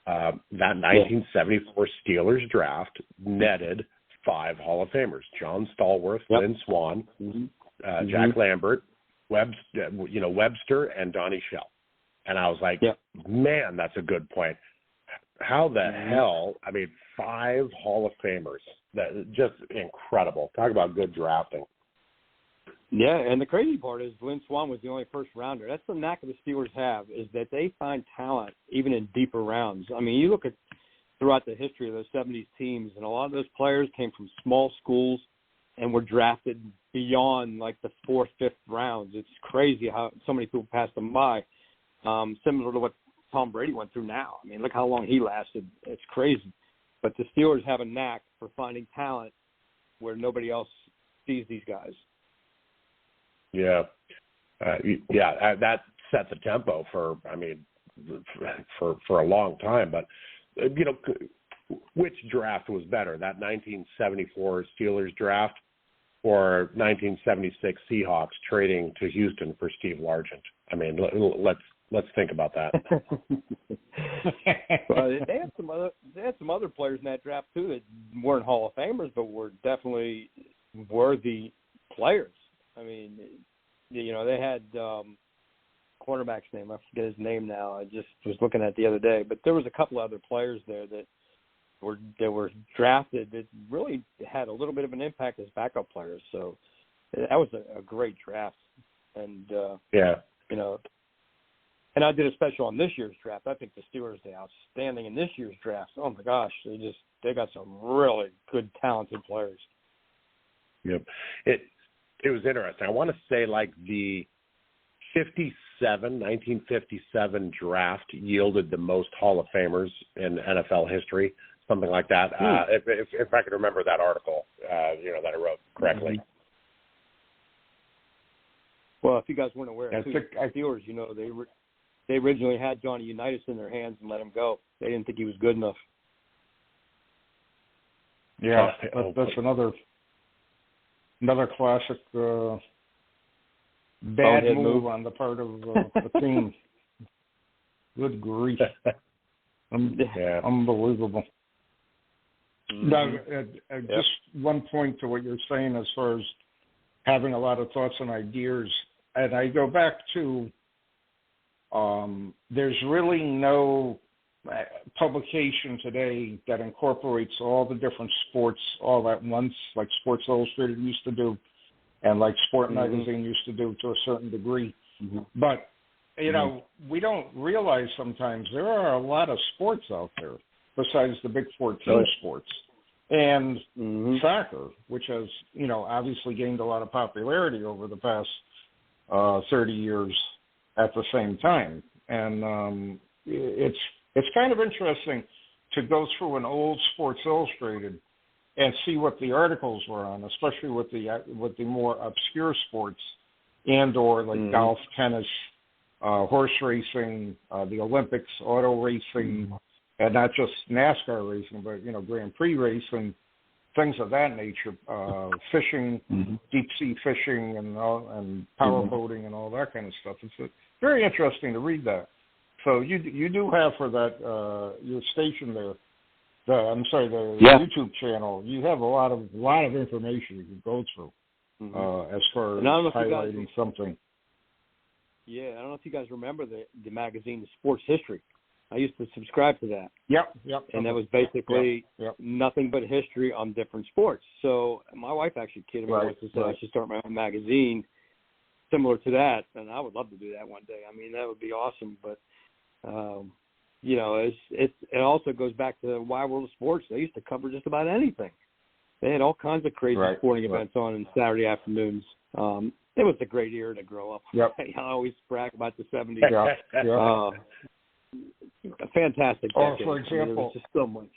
That 1974 Steelers draft netted 5 Hall of Famers: John Stallworth, Lynn Swann, Jack Lambert, Webster, and Donnie Shell. And I was like, man, that's a good point. How the hell? I mean, 5 Hall of Famers. That just incredible. Talk about good drafting. Yeah, and the crazy part is Lynn Swann was the only first rounder. That's the knack the Steelers have, is that they find talent even in deeper rounds. I mean, you look at throughout the history of those 70s teams, and a lot of those players came from small schools and were drafted beyond like the 4th, 5th rounds. It's crazy how so many people passed them by. Similar to what Tom Brady went through now. I mean, look how long he lasted. It's crazy. But the Steelers have a knack for finding talent where nobody else sees these guys. Yeah. That set the tempo for a long time. But, which draft was better, that 1974 Steelers draft or 1976 Seahawks trading to Houston for Steve Largent? I mean, let's think about that. Well, they had some other players in that draft too that weren't Hall of Famers, but were definitely worthy players. I mean, they had quarterback's name. I forget his name now. I just was looking at the other day, but there was a couple other players there that were drafted that really had a little bit of an impact as backup players. So that was a great draft, and and I did a special on this year's draft. I think the Steelers are outstanding in this year's draft. Oh my gosh, they got some really good, talented players. Yep, it was interesting. I want to say like the 1957 draft yielded the most Hall of Famers in NFL history, something like that. If I could remember that article, that I wrote correctly. Well, if you guys weren't aware, the Steelers, they originally had Johnny Unitas in their hands and let him go. They didn't think he was good enough. Yeah, that's another classic bad move on the part of the team. Good grief. Unbelievable. Mm-hmm. Now, just one point to what you're saying as far as having a lot of thoughts and ideas, and I go back to there's really no publication today that incorporates all the different sports all at once, like Sports Illustrated used to do, and like Sport Magazine used to do to a certain degree. Mm-hmm. But, you know, we don't realize sometimes there are a lot of sports out there besides the big 14 sports. And soccer, which has, you know, obviously gained a lot of popularity over the past 30 years at the same time. And it's kind of interesting to go through an old Sports Illustrated and see what the articles were on, especially with the more obscure sports and or like golf, tennis, horse racing, the Olympics, auto racing, and not just NASCAR racing, but, you know, Grand Prix racing, things of that nature, fishing, deep sea fishing, and power boating and all that kind of stuff. It's very interesting to read that. So you do have for that your station there, the YouTube channel. You have a lot of information you can go through as far as highlighting something. Yeah, I don't know if you guys remember the magazine, The Sports History. I used to subscribe to that. Yep. And that was basically nothing but history on different sports. So my wife actually kidded me once and said I should start my own magazine similar to that, and I would love to do that one day. I mean, that would be awesome. But you know, it also goes back to the Wide World of Sports. They used to cover just about anything. They had all kinds of crazy sporting events on in Saturday afternoons. It was a great era to grow up. I always brag about the 70s. A fantastic decade. For example, just so much.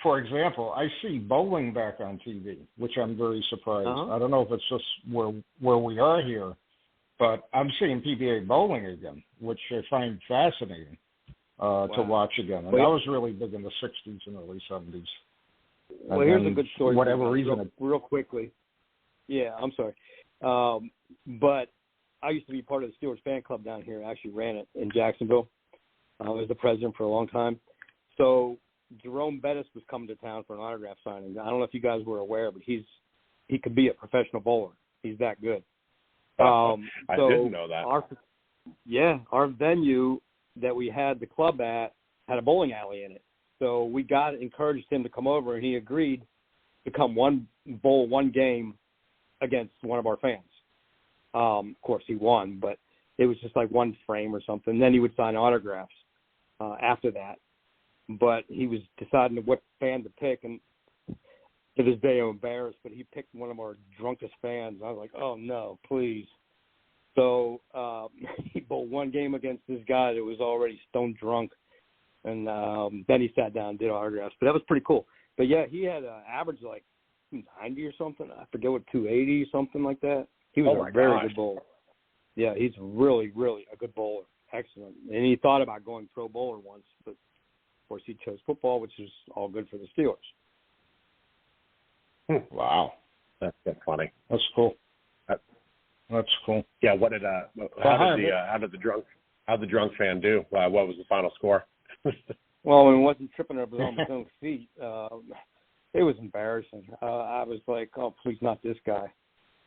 For example, I see bowling back on TV, which I'm very surprised. I don't know if it's just where we are here, but I'm seeing PBA bowling again, which I find fascinating to watch again. And that was really big in the 60s and early 70s. Well, here's a good story. For whatever reason. Real quickly. Yeah, I'm sorry. But I used to be part of the Steelers fan club down here. I actually ran it in Jacksonville. I was the president for a long time. So Jerome Bettis was coming to town for an autograph signing. I don't know if you guys were aware, but he could be a professional bowler. He's that good. I didn't know that. Our venue that we had the club at had a bowling alley in it. So we encouraged him to come over, and he agreed to come bowl one game against one of our fans. Of course, he won, but it was just like one frame or something. Then he would sign autographs after that. But he was deciding what fan to pick, and to this day I'm embarrassed, but he picked one of our drunkest fans. I was like, oh, no, please. So he bowled one game against this guy that was already stone drunk, and then he sat down and did autographs. But that was pretty cool. But, yeah, he had an average like 290 or something. I forget what, 280, something like that. He was a very good bowler. Yeah, he's really, really a good bowler. Excellent. And he thought about going pro bowler once, but, of course, he chose football, which is all good for the Steelers. Wow. That's funny. That's cool. That's cool. Yeah, how did the drunk fan do? What was the final score? Well, when he wasn't tripping over on his own feet, it was embarrassing. I was like, oh, please, not this guy.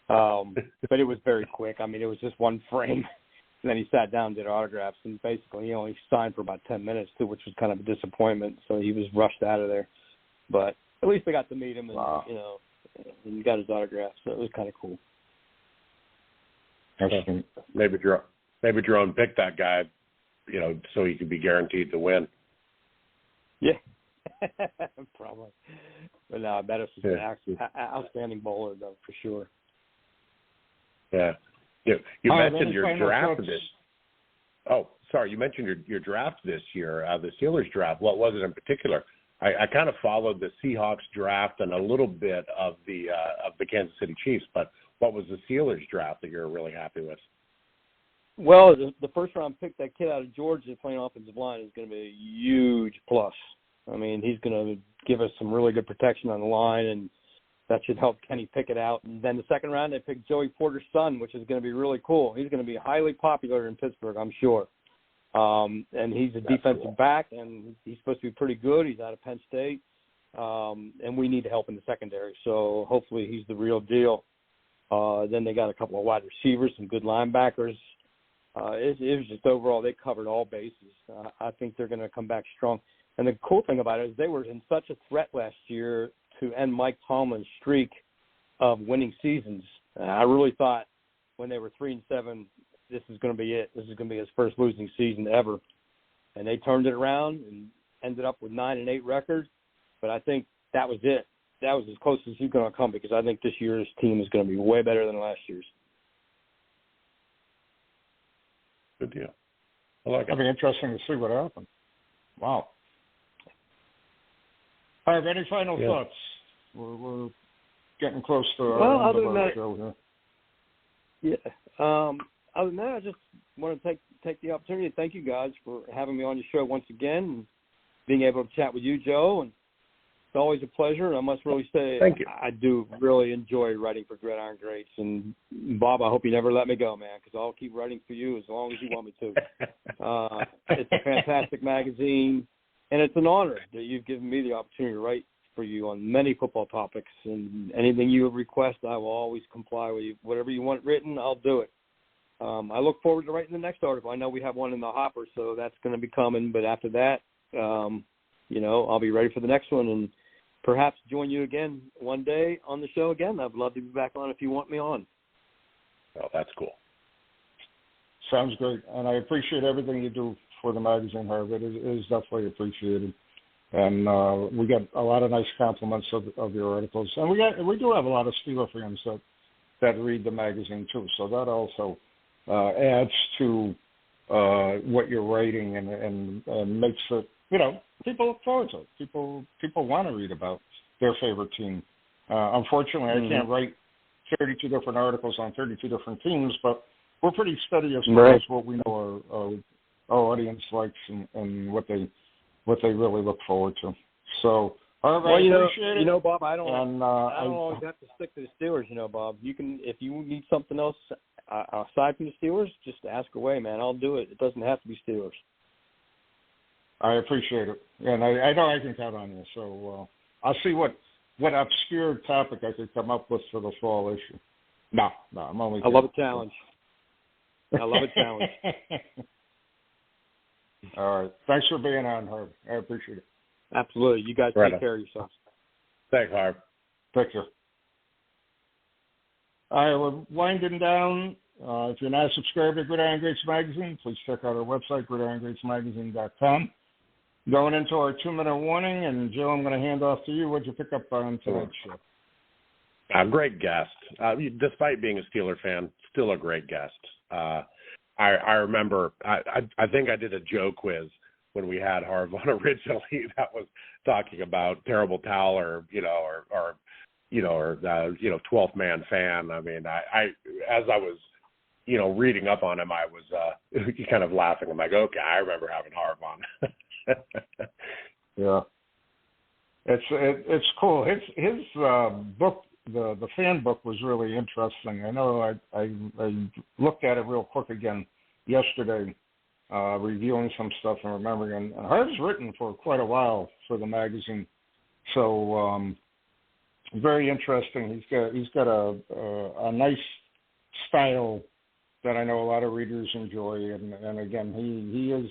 But it was very quick. I mean, it was just one frame. And then he sat down and did autographs, and basically he only signed for about 10 minutes, too, which was kind of a disappointment. So he was rushed out of there. But at least I got to meet him, and you know, and got his autograph. So it was kind of cool. Maybe Jerome picked that guy, you know, so he could be guaranteed to win. Yeah, probably. But no, Bettis was an outstanding bowler, though, for sure. Yeah. You mentioned your draft this. Oh, sorry. You mentioned your draft this year, the Steelers draft. What was it in particular? I kind of followed the Seahawks draft and a little bit of the Kansas City Chiefs, but what was the Steelers draft that you're really happy with? Well, the first round pick, that kid out of Georgia playing offensive line, is going to be a huge plus. I mean, he's going to give us some really good protection on the line, and that should help Kenny Pickett out. And then the second round, they picked Joey Porter's son, which is going to be really cool. He's going to be highly popular in Pittsburgh, I'm sure. And he's a defensive back, and he's supposed to be pretty good. He's out of Penn State, and we need help in the secondary. So hopefully he's the real deal. Then they got a couple of wide receivers, some good linebackers. It was just overall they covered all bases. I think they're going to come back strong. And the cool thing about it is they were in such a threat last year to end Mike Tomlin's streak of winning seasons. I really thought when they were 3-7, this is going to be it. This is going to be his first losing season ever. And they turned it around and ended up with 9-8 record. But I think that was it. That was as close as he's going to come, because I think this year's team is going to be way better than last year's. Good deal. I like it. It'll be interesting to see what happens. Wow. All right, any final thoughts? We're getting close to our end of our show here. Yeah. Other than that, I just want to take the opportunity to thank you guys for having me on your show once again and being able to chat with you, Joe. And it's always a pleasure. I must really say thank you. I do really enjoy writing for Gridiron Greats. And, Bob, I hope you never let me go, man, because I'll keep writing for you as long as you want me to. It's a fantastic magazine, and it's an honor that you've given me the opportunity to write for you on many football topics. And anything you request, I will always comply with you. Whatever you want written, I'll do it. I look forward to writing the next article. I know we have one in the hopper, so that's going to be coming. But after that, I'll be ready for the next one and perhaps join you again one day on the show again. I'd love to be back on if you want me on. Oh, that's cool. Sounds great. And I appreciate everything you do for the magazine, Harv. It is definitely appreciated. And we get a lot of nice compliments of your articles. And we do have a lot of Steeler fans that read the magazine, too. So that also adds to what you're writing and makes it, people look forward to it. People want to read about their favorite team. Unfortunately, I can't write 32 different articles on 32 different teams, but we're pretty steady as far as what we know our audience likes and what they really look forward to. So, Harv, I appreciate it. Bob, I don't always have to stick to the Steelers. Bob, you can, if you need something else aside from the Steelers, just ask away, man. I'll do it. It doesn't have to be Steelers. I appreciate it, and I know I can count on you. So I'll see what obscure topic I could come up with for the fall issue. No, I'm only kidding. I love a challenge. I love a challenge. All right. Thanks for being on, Harv. I appreciate it. Absolutely. You guys take care of yourselves. Thanks, Harv. Take care. All right, we're winding down. If you're not subscribed to Gridiron Greats Magazine, please check out our website, gridirongreatsmagazine.com. Going into our 2-minute warning, and Joe, I'm going to hand off to you. What'd you pick up on tonight's show? Great guest. Despite being a Steeler fan, still a great guest. I remember, I think I did a Joe quiz when we had Harv on originally that was talking about terrible towel or 12th man fan. I mean, I as I was, reading up on him, I was kind of laughing. I'm like, okay, I remember having Harv on. Yeah, it's cool. His book, the fan book, was really interesting. I know I looked at it real quick again yesterday, reviewing some stuff and remembering. And Harv's written for quite a while for the magazine, so very interesting. He's got a nice style that I know a lot of readers enjoy, and again, he is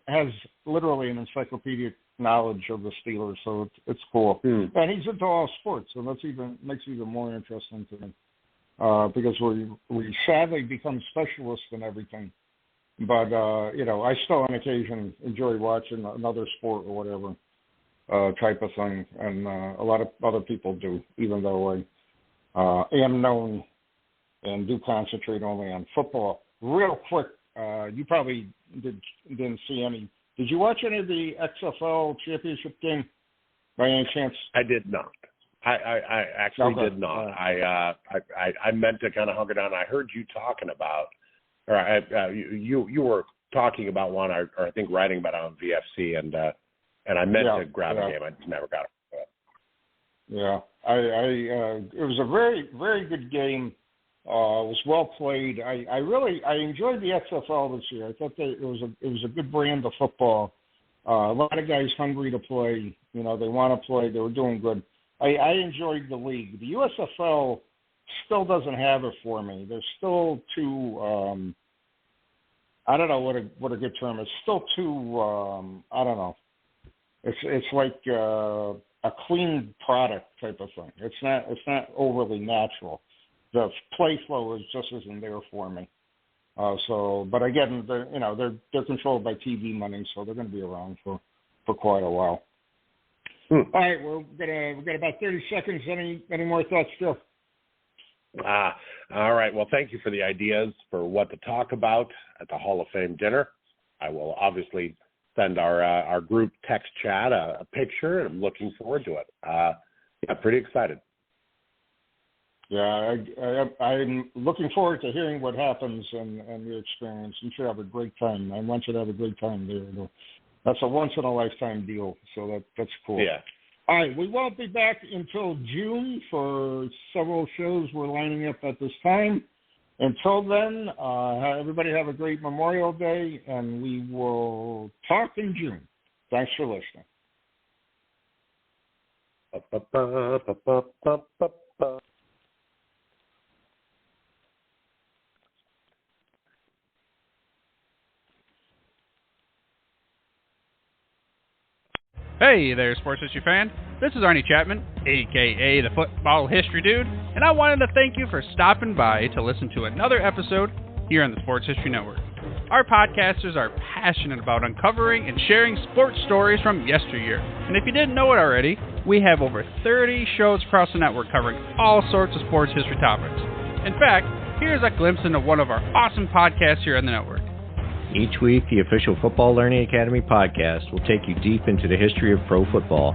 has literally an encyclopedic knowledge of the Steelers, so it's cool. And he's into all sports, so makes it even more interesting to me, because we sadly become specialists in everything. But I still on occasion enjoy watching another sport or whatever type of thing, and a lot of other people do, even though I am known and do concentrate only on football. Real quick, you probably didn't see any. Did you watch any of the XFL championship game by any chance? I did not. I actually did not. I meant to kind of hunker down. I heard you talking about, or you were talking about one, or I think writing about it on VFC, and I meant to grab a game. I just never got it. Yeah, it was a very, very good game. was well played. I enjoyed the XFL this year. I thought that it was a good brand of football. A lot of guys hungry to play. They want to play. They were doing good. I enjoyed the league. The USFL still doesn't have it for me. They're still too. I don't know what a good term is. Still too. I don't know. It's like a clean product type of thing. It's not overly natural. The play flow just isn't there for me. But again, they're controlled by TV money, so they're going to be around for quite a while. All right, we've got about 30 seconds. Any more thoughts, Phil? All right. Well, thank you for the ideas for what to talk about at the Hall of Fame dinner. I will obviously send our group text chat a picture, and I'm looking forward to it. Pretty excited. Yeah, I'm looking forward to hearing what happens and your experience. You should have a great time. I want you to have a great time there. That's a once-in-a-lifetime deal, so that's cool. Yeah. All right, we won't be back until June for several shows we're lining up at this time. Until then, everybody have a great Memorial Day, and we will talk in June. Thanks for listening. Hey there, sports history fan. This is Arnie Chapman, a.k.a. the Football History Dude, and I wanted to thank you for stopping by to listen to another episode here on the Sports History Network. Our podcasters are passionate about uncovering and sharing sports stories from yesteryear. And if you didn't know it already, we have over 30 shows across the network covering all sorts of sports history topics. In fact, here's a glimpse into one of our awesome podcasts here on the network. Each week, the official Football Learning Academy podcast will take you deep into the history of pro football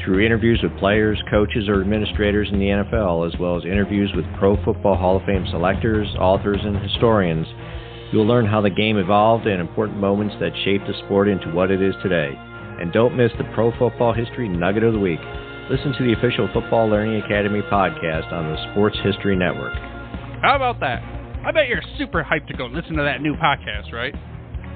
through interviews with players, coaches, or administrators in the NFL, as well as interviews with Pro Football Hall of Fame selectors, authors, and historians. You'll learn how the game evolved and important moments that shaped the sport into what it is today. And don't miss the Pro Football History Nugget of the Week. Listen to the official Football Learning Academy podcast on the Sports History Network. How about that? I bet you're super hyped to go listen to that new podcast, right?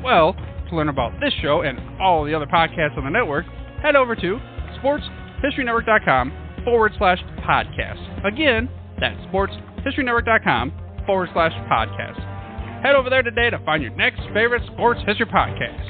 Well, to learn about this show and all the other podcasts on the network, head over to sportshistorynetwork.com/podcast. Again, that's sportshistorynetwork.com/podcast. Head over there today to find your next favorite sports history podcast.